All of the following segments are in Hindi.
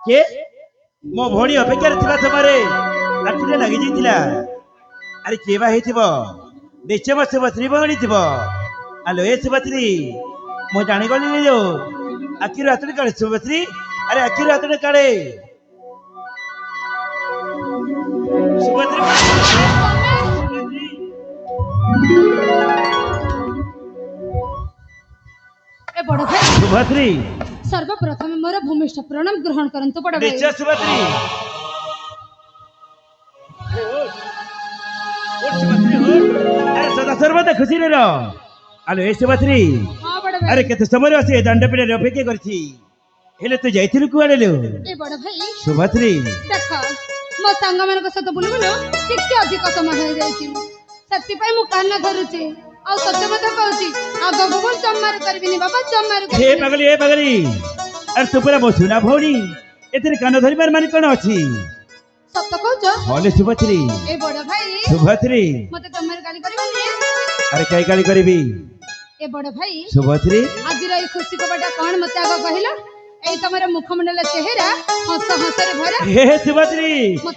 के मो भौणी अपेक्षा समय आखिरे लगी जाइला। अरे के बा निश्चय मो सुभद्री भौणी थी। आलो ए सुभद्री मो जागली जो आखिर हाथ काड़े सुभद्री। अरे आखिर हाथ काड़े सुभद्री सर्वप्रथम मोर भूमिष्ठ प्रणाम ग्रहण करंतु बड़ भाई। निश्चय सुभद्री अरे सदा सर्वदा खुशी रे रहो। आलो ए सुभद्री हां बड़ भाई। अरे केते समय आसी दंडपीठ अपेक्षा करछि हेले तू जाइथिलु कुआडे लो ए बड़ भाई सुभद्री देखो मो संग मन को सत बुलु बुलु टिके अधिक समय हो जाइछि सत्ति पई मु कान धरुछि आ सत्य मत कहछि आगो को जम्मार करबिनी बाबा जम्मार हे पगली अरे तू पूरा बसुना भौणी एतरे कान धरिबार माने कोन अछि सत कहछ होले सुभद्री ए बड़ भाई सुभद्री मते जम्मार गाली करबिनी। अरे कई गाली करबी ए बड़ भाई सुभद्री आज रे खुशी को बटा कोन मते आगो कहिला ए तमरा मुखमंडल चेहरा हंस हंस रे भरा। हे सुभद्री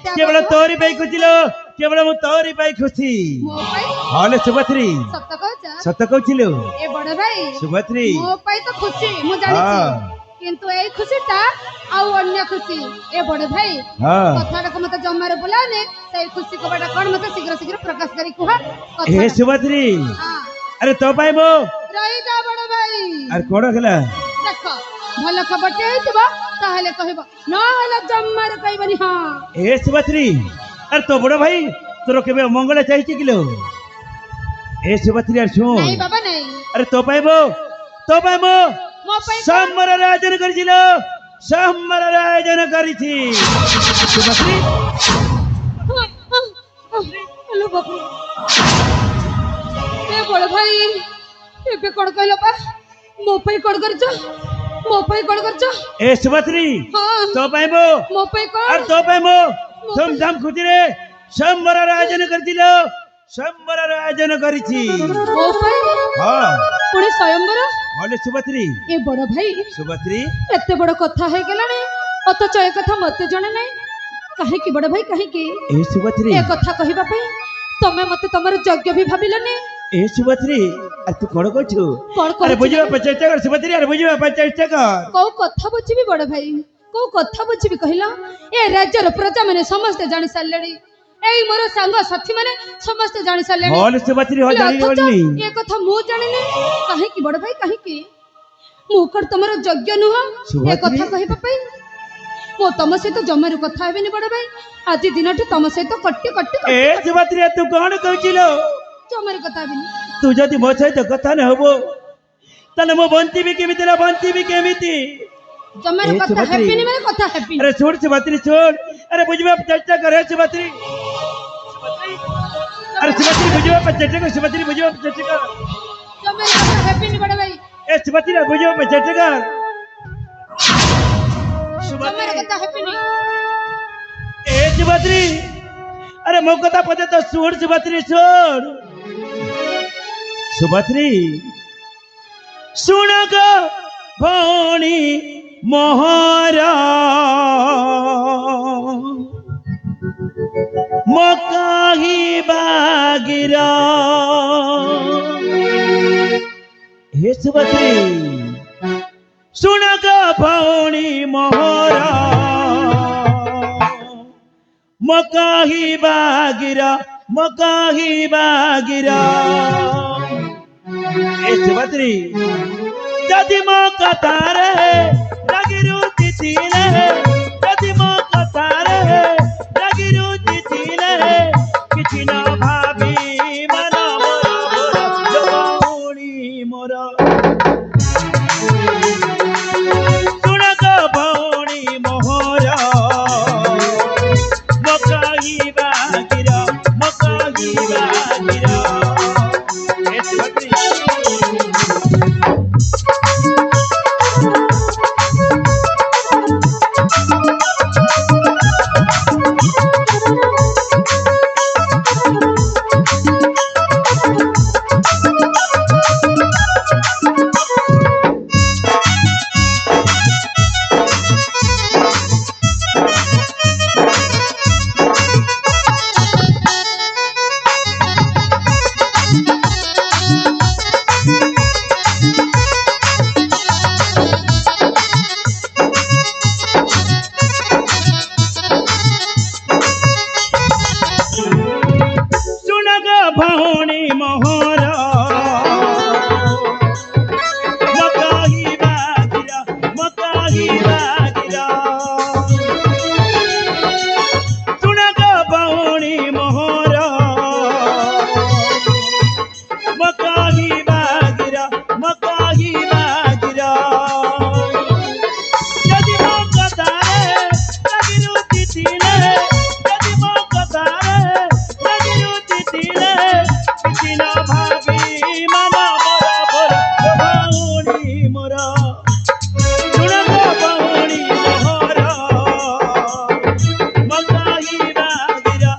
केवल तोरी पाई खुशिलो केवल मु तोरी पाई खुशी मो पाई होले सुभद्री सत कहछ सत कहছিলো ए बड़ भाई सुभद्री मो पाई तो खुशी मु जानि किंतु ए खुशीटा आ अन्य खुशी ए बड़ भाई कथाटा को मते जम्मारे बोलाने से खुशी को बटा कोन मते शीघ्र शीघ्र प्रकाश करी कुहा कथा। हे सुभद्री अरे तो पाई मो रही जा बड़ भाई। अरे कोन गेला देखो भल खबरटे हेतबा ताहले कहबो न हला जम्मारे कहबनी। हां हे सुभद्री अरे तो बड़ भाई तोर केबे मंगल चाहिए किलो हे सुभद्री अरे सुन नहीं बाबा नहीं। अरे तो पाई मो सम्मर आयोजन करिছিল सम्मर आयोजन करिछि सुभद्री। हेलो बाबू ए बड़ भाई एबे कोन कहलो बा मो पई कोन करछ मो पई कोन करछ ए सुभद्री हां तो पाई मो पई कोन अरे तो पाई मो धूमधाम खुशी रे सम्मर आयोजन करिছিল सम्मर आयोजन करिछि मो पई हां पुणी स्वयंवर होले सुभद्री ए बड़ भाई सुभद्री एते बड़ कथा हे गेलानी अथच ए कथा मते जणे नै काहे की बड़ भाई काहे की ए सुभद्री ए कथा कहिबा पई तमे मते तमर यज्ञ भी भाबिलनी। ए सुभद्री अरे तू कोन कहछु कोन अरे बुझिबा चेष्टा कर सुभद्री अरे बुझिबा चेष्टा कर को कथा बुझिबी बड़ भाई को कथा बुझिबी कहिला ए राज्यर प्रजा माने समस्त जानि सारलेनी एई मोर संग साथी माने समस्त जानि सारलेनी। होले सुभद्री हो जानि बोलनी ए कथा मु जानि नै काहे की बड़ भाई काहे की मु कर तमर यज्ञ नुह ए कथा कहिबा पई मो तम सहित जमारू कथा हेबेनी बड़ भाई आज दिनटू तम सहित कट्टी कट्टी ए सुभद्री तू कोन कहছিলো जमारू कथा हेबेनी तू जदी मो सहित कथा न हबो तने मो बंतीबी केमिति ना बंतीबी केमिति जमारू कथा हेबेनी माने कथा हेबेनी। अरे छोड़ सुभद्री छोड़ अरे बुझबा चर्चा करे सुभद्री अरे सुभद्री बुझबा चर्चा कर सुभद्री बुझबा चर्चा कर जमारू कथा हेबेनी बड़ भाई ए सुभद्री बुझो बेचटगर जमार कथा हेबिनी ए सुभद्री अरे मो कथा पदे तो सुन सुभद्री सुन सुभद्री सुन गो भौणी मोहरा मकाही बागिरा हे सुभद्री सुन गो भौणी मोहरा मकाही बागिरा ए सुभद्री जदि मो कतारे लगिरु तिथिले जदि मो कतारे लगिरु तिथिले किछि न भाबी मन मोर भौणी मोर सुन गो भौणी मोहर मकाही बागिरा ए सुभद्री भौणी मोहर मकाही बागिरा सुन गो भौणी मोहर मकाही बागिरा जदि मो कतारे लगिरु तिथिले जदि मो कतारे लगिरु तिथिले किछि न भाबी मन मोर भौणी मोर सुन गो भौणी मोहर मकाही बागिरा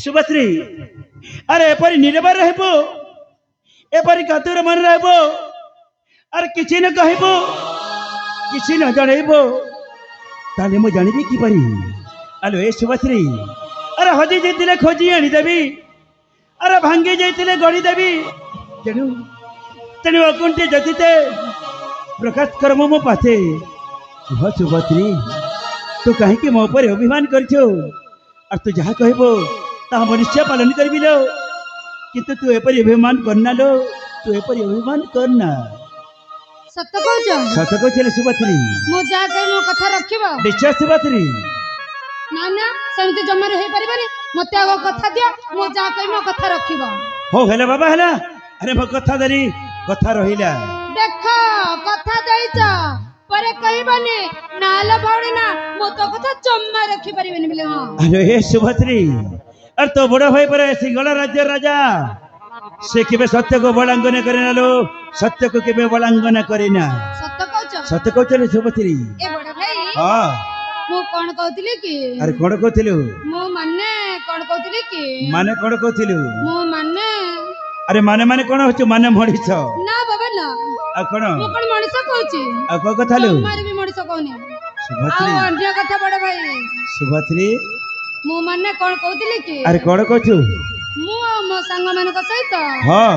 सुभद्री अरे एपरी निर्भर रहबो एपरी कातुर मन रहबो अरे किछि न कहबो किछि न जणैबो ताले मो जानिबी कि परी आलो ए सुभद्री अरे हजी जैतिले खोजी आनी देबी अरे भांगी जैतिले गड़ी देबी तेणु अकुंठे जतिते प्रकाश कर्म मो पाथे कह सुभद्री तू कहीं कि मो पर अभिमान करछो और तू जहाँ कहबो ता मनुष्य पालन करबी लो किंतु तू एपरी अभिमान करना लो तू एपरी अभिमान करना सत्य कहछ सुभद्री मो जा कहि मो कथा रखिबो निश्चय सुभद्री ना ना सेमति जम्मा रही परिबानी मते आगो कथा दियो मो जा कहि मो कथा रखिबो हो हेला बाबा हेला अरे मो कथा देली कथा रहिला देखो कथा देइछ परे कहबनी नाला भौणी ना मो तो कथा जम्मा रखि परिबनी बिले हां अरे हे सुभद्री अरे तो बड़ा भाई पर सिंहला राज्य राजा से केबे सत्य को बलांगन करे ना लो सत्य को केबे बलांगन करे ना सत्य कहछ सुभद्री ए बड़ा भाई हां मो कोन कहतिले कि अरे कोन कहथिलु मो माने कोन कहतिले कि माने कोन कहथिलु मो माने अरे माने माने कोन होछ माने मणिष ना बाबा ना आ कोन मु कोन मଣିଷ कहूची आ को कथा लो मारे भी मଣିଷ कहनी सुभद्री आ अन्य कथा बड़ भाई सुभद्री मु माने कोन कहउतिले कि अरे कोन कहछु मु मो संग मानक सहित हां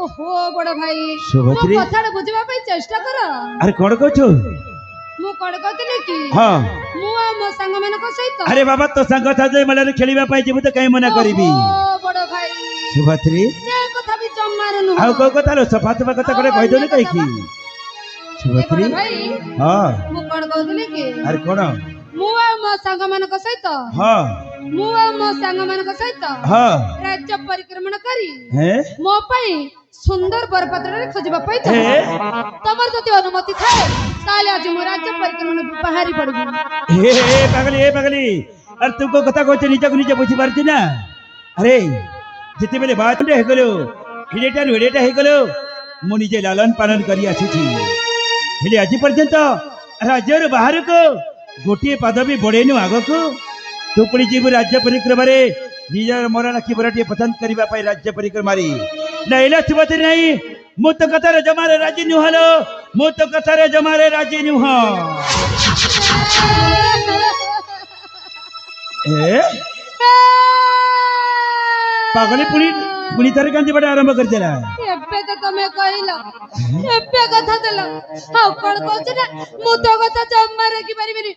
ओहो बड़ भाई सुभद्री मो कथा बुझिबा पई चेष्टा कर अरे कोन कहछु मु कोन कहतिले कि हां मु मो संग मानक सहित अरे बाबा तो संग था जे मले खेलिबा पाई जेबु तो कई मना करबी ओ बड़ भाई सुभद्री से कथा भी जम्मार नु आ को कथा लो सफा सफा कथा करे कहि दोने कहि की सुभद्री भाई हां मु कोन कहतिले कि अरे कोन मु मो संग मानक सहित हां मु मो संग मानक सहित हां राज्य परिक्रमण करी हैं मो पई सुंदर बरपत्र खोजबा पई हे तमर जति अनुमति थाए ताले आज मो राज्य परिक्रमण बाहरी पड़बी हे पगली अरे तुमको कथा कहते नीचे को नीचे बुझी पारती ना अरे जिते बेले बात हे गलो हिडेटा हे गलो मु निजे लालन पालन करी आसी हेले आज पर्यंत राज्यर बाहर को गोटे पाद भी बढ़ेनु आग को तू पुणी जीव राज्य परिक्रमा निजर मरण की बरटे पसंद करबा पाई राज्य परिक्रमा नैला सुबत नहीं मु तो कथारे जमारे राजी नुहलो मु तो कथारे जमारे राजी नुह ए पागले पुणी पुणी तारे कांदी बडा आरंभ कर देला एबे तो तमे कहिलो एबे कथा देला हाउ कोन कहछ ना मु तो कथा जम्मा रखी परिबिनी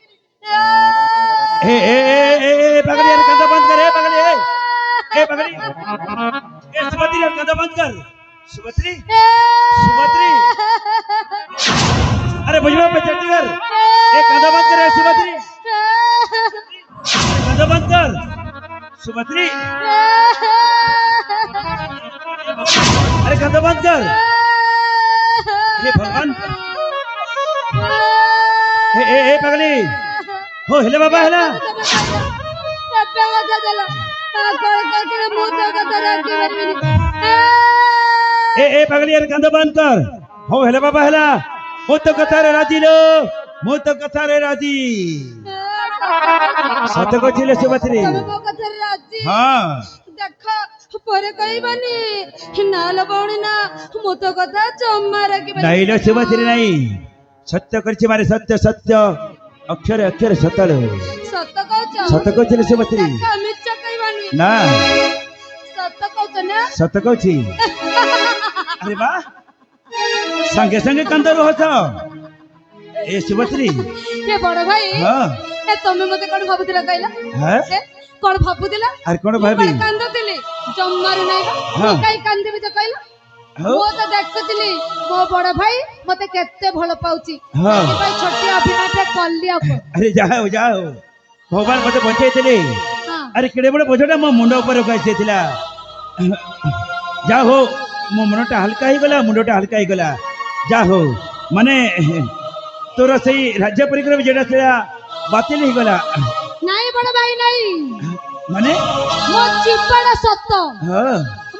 ए पागले यार कांदा बंद कर पागले ए पागले ए सुभद्री यार कांदा बंद कर सुभद्री अरे बुझवा पे चढ़ कर ए कांदा बंद कर सुभद्री कांदा बंद कर सुभद्री अरे कांदा बंद कर हे भगवान ए पागली हो हेले बाबा हेला एबे कथा देला कोन कहछ मु तो कथा रखी परिबिनी ए पागली यार कांदा बंद कर हो हेले बाबा हेला मु तो कथारे राजी लो मु तो कथारे राजी सत को छिले सुभद्री तमे मो कथा राजी हां देख परे कहबानी ना लबौणी ना मु तो कथा जम्मा रखी नहीं लो सुभद्री नहीं सत्य करछि मारे सत्य सत्य अक्षर अक्षर सतल सत को छिले सुभद्री मिच्छ कहबानी ना सत कहछ ना सत को छि अरे वाह संगे संगे कंदर होछ ए सुभद्री ए बड़ भाई हां ए तमे मते कोन भाबुतिला कहला हैं कोन भाबुतिला अरे कोन भाबी कांदतिली जम्मार नाही हां काई कांदेबी त कहला मो तो देखतिली मो बड़ भाई मते केते भलो पाउची हां भाई छोटी अभिनय कल्ली आप अरे जाओ भगवान मते बचैतिले हां अरे केडे बड़ बोझटा मो मुंड ऊपर काइथिला जा हो मो मनटा हल्का ही गला मुंडटा हल्का ही गला जा हो माने तोर सही राज्य परिक्रम जेडा सेया बातिल ही गला नाही बड़ भाई नाही माने मो चिपड़ा सत्त हां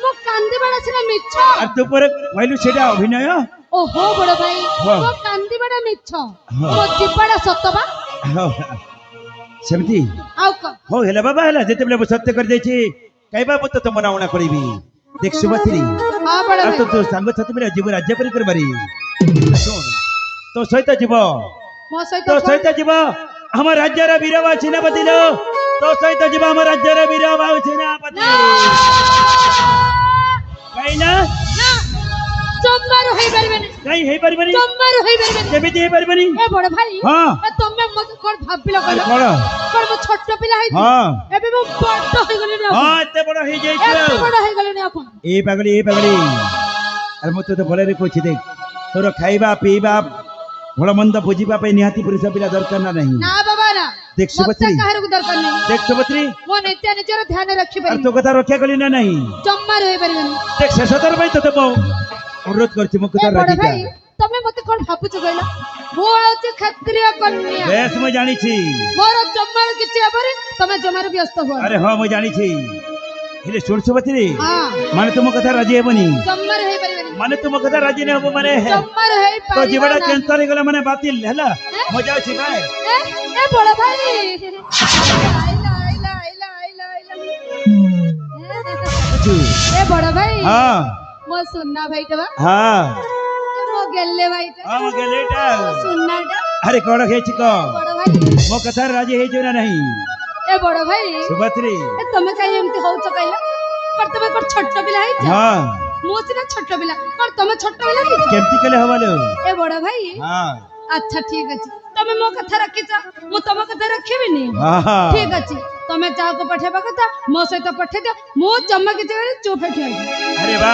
मो कांदी बड़ा सिना मिच्छ आ तू पर कहलु सेटा अभिनय ओहो बड़ भाई मो कांदी बड़ा मिच्छ मो चिपड़ा सत्त बा सेमती आउ क हो हेला बाबा हेला जेते बेले सत्य कर देछि काई बाबू तो मनावना करबी देख सुभद्री हां बड़ भाई तो संग छति बेले जीव राज्य परिक्रमा सुन तो सहित जीव मो सहित तो सहित जीव हम राज्यर वीरवा सेनापति लो तो सहित जीव हम राज्यर वीरवा सेनापति कहिना जम्मार होई परबेनी कहीं हे परबनी जम्मार होई परबेनी केमिति हे परबनी ए बड़ भाई हां ए तमे मते कोन भाबिलो कहलो कोन मो छोट पिला है हां एबे मो बड़ होई गले ना हां एते बड़ हे जाई एते बड़ होई गले ना अपन ए पागली अरे मते तो भले रे कोछि देख तोर खाइबा पीबा भलो मंद बुझिबा पे निहाती पुरुष पिला दरकार ना नहीं ना बाबा ना देख सुभद्री काहर को दरकार नहीं देख सुभद्री मो नित्य निजर ध्यान रखि अरे परि तो कथा रक्षा कली ना नहीं जम्मार होई परबेनी देख शेषतर भाई तो मो अनुरोध करछि मो कथा बड़ राखी भाई तमे मते कोन भाबुछ कहला मो आउची क्षत्रिय कन्या बेस मैं जानी छी मोर जम्मार किछि अबरे तमे जम्मार व्यस्त हो अरे हां मैं जानी छी हेले सुन सुभद्री हां माने तुम कथा राजी हेबनी जम्मार होई परबेनी माने तुम कथा राजी ने हबो माने जम्मार होई तो पारि जीवड़ा कैंसर हे गला माने बातिल हला मजा छी भाई ए बड़ भाई आइला ଅଛୁ ए बड़ भाई ହଁ मो सुन्ना भाईटा ହଁ मो गेल्ले भाईटा ହଁ ମୁଁ କହିଲି ଏଇଟା सुन्नाटा ଆରେ କଣ ହେଇଛି କହ बड़ भाई ମୋ କଥାରେ ରାଜି ହେଇଛୁ ନା ନାହିଁ ए बड़ भाई ସୁଭଦ୍ରୀ ए तमे काई एमती होउछ कहला पर तमे कोन छोट पिला है ହଁ मो सिना छोट पिला पर तमे छोट पिला है କେମିତି କଲେ ହବ ଲୋ ए बड़ भाई ହଁ अच्छा ठीक अछि तमे मो कथा रखिछ मु तम कथा रखिबिनी ହଁ ठीक अछि तमे जाओ को पठेबा कथा मो सहित पठे दे मु जम्मा के जगह चुप है ଆରେ ବା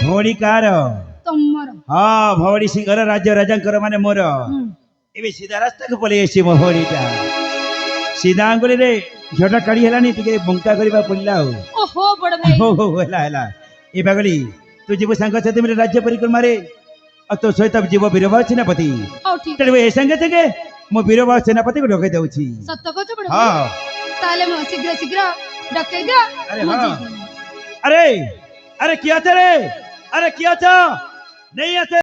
ଭଉଣୀ କାହାର तमर ହଁ ଭଉଣୀ ସିଂହର ରାଜ୍ୟ ରାଜାଙ୍କର ମାନେ ମୋର ଏବେ ସିଧା ରାସ୍ତାକୁ ପଳେଇ ଆସିଛି ମୋ ଭଉଣୀଟା ସିଧା ଆଙ୍ଗୁଳିରେ ଝିଅଟା କାଢି ହେଲାନି ଟିକେ ବଙ୍କା କରିବା ପଡିଲା ଆଉ ओहो बड़ भाई ହଉ ହଉ ହେଲା ହେଲା ଏ ପାଗଳି ତୁ ଯିବୁ ସାଙ୍ଗସାଥି ମିଳେ ରାଜ୍ୟ ପରିକ୍ରମାରେ ଆଉ ତୋ ସହିତ ଯିବ ବୀରବାହ ସେନାପତି ओ ठीक ତେଣୁ ଏ ସାଙ୍ଗେ ସାଙ୍ଗେ ମୁଁ ବୀରବାହ ସେନାପତିକୁ ଡକେଇ ଦଉଛି सत्य कहछ बड़ ହଁ भाई ताले मो शीघ्र शीघ्र डकई दे अरे मु हाँ। जीती। अरे अरे क्या थे रे अरे क्या था नहीं ऐसे